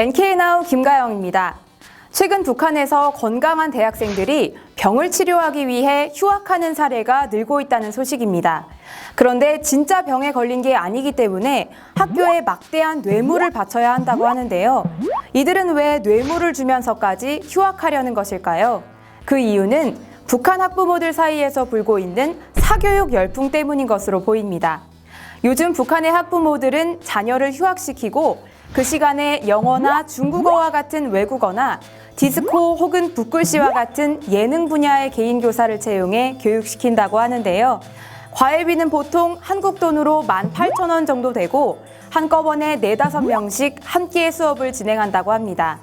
NK나우 김가영입니다. 최근 북한에서 건강한 대학생들이 병을 치료하기 위해 휴학하는 사례가 늘고 있다는 소식입니다. 그런데 진짜 병에 걸린 게 아니기 때문에 학교에 막대한 뇌물을 바쳐야 한다고 하는데요. 이들은 왜 뇌물을 주면서까지 휴학하려는 것일까요? 그 이유는 북한 학부모들 사이에서 불고 있는 사교육 열풍 때문인 것으로 보입니다. 요즘 북한의 학부모들은 자녀를 휴학시키고 그 시간에 영어나 중국어와 같은 외국어나 디스코 혹은 붓글씨와 같은 예능 분야의 개인 교사를 채용해 교육시킨다고 하는데요. 과외비는 보통 한국 돈으로 18,000원 정도 되고 한꺼번에 4-5명씩 한 끼의 수업을 진행한다고 합니다.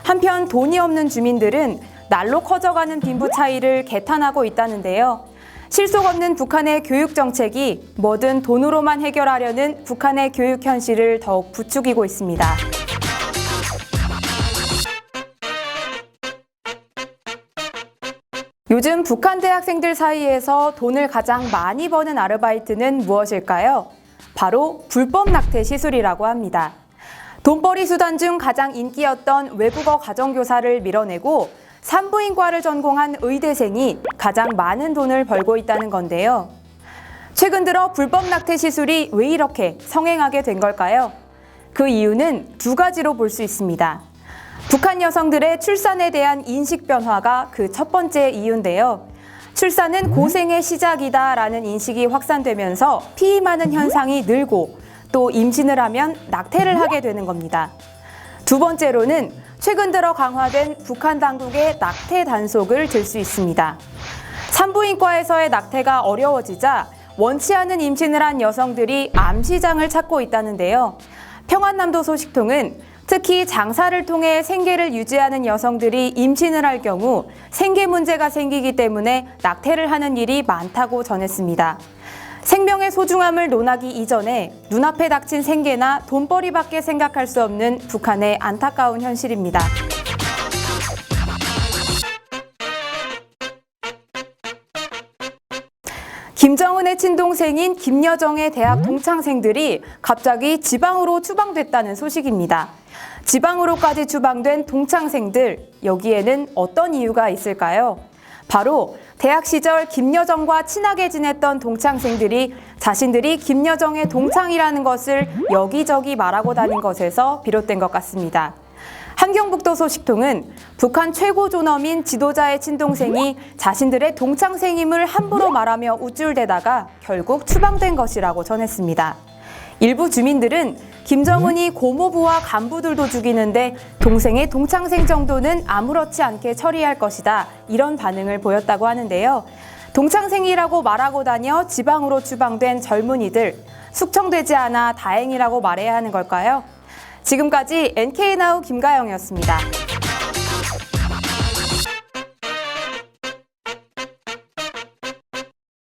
한편 돈이 없는 주민들은 날로 커져가는 빈부 차이를 개탄하고 있다는데요. 실속 없는 북한의 교육 정책이 뭐든 돈으로만 해결하려는 북한의 교육 현실을 더욱 부추기고 있습니다. 요즘 북한 대학생들 사이에서 돈을 가장 많이 버는 아르바이트는 무엇일까요? 바로 불법 낙태 시술이라고 합니다. 돈벌이 수단 중 가장 인기였던 외국어 가정교사를 밀어내고 산부인과를 전공한 의대생이 가장 많은 돈을 벌고 있다는 건데요. 최근 들어 불법 낙태 시술이 왜 이렇게 성행하게 된 걸까요? 그 이유는 두 가지로 볼 수 있습니다. 북한 여성들의 출산에 대한 인식 변화가 그 첫 번째 이유인데요. 출산은 고생의 시작이다라는 인식이 확산되면서 피임하는 현상이 늘고 또 임신을 하면 낙태를 하게 되는 겁니다. 두 번째로는 최근 들어 강화된 북한 당국의 낙태 단속을 들 수 있습니다. 산부인과에서의 낙태가 어려워지자 원치 않은 임신을 한 여성들이 암시장을 찾고 있다는데요. 평안남도 소식통은 특히 장사를 통해 생계를 유지하는 여성들이 임신을 할 경우 생계 문제가 생기기 때문에 낙태를 하는 일이 많다고 전했습니다. 생명의 소중함을 논하기 이전에 눈앞에 닥친 생계나 돈벌이밖에 생각할 수 없는 북한의 안타까운 현실입니다. 김정은의 친동생인 김여정의 대학 동창생들이 갑자기 지방으로 추방됐다는 소식입니다. 지방으로까지 추방된 동창생들, 여기에는 어떤 이유가 있을까요? 바로 대학 시절 김여정과 친하게 지냈던 동창생들이 자신들이 김여정의 동창이라는 것을 여기저기 말하고 다닌 것에서 비롯된 것 같습니다. 한경북도 소식통은 북한 최고 존엄인 지도자의 친동생이 자신들의 동창생임을 함부로 말하며 우쭐대다가 결국 추방된 것이라고 전했습니다. 일부 주민들은 김정은이 고모부와 간부들도 죽이는데 동생의 동창생 정도는 아무렇지 않게 처리할 것이다, 이런 반응을 보였다고 하는데요. 동창생이라고 말하고 다녀 지방으로 추방된 젊은이들, 숙청되지 않아 다행이라고 말해야 하는 걸까요? 지금까지 NK나우 김가영이었습니다.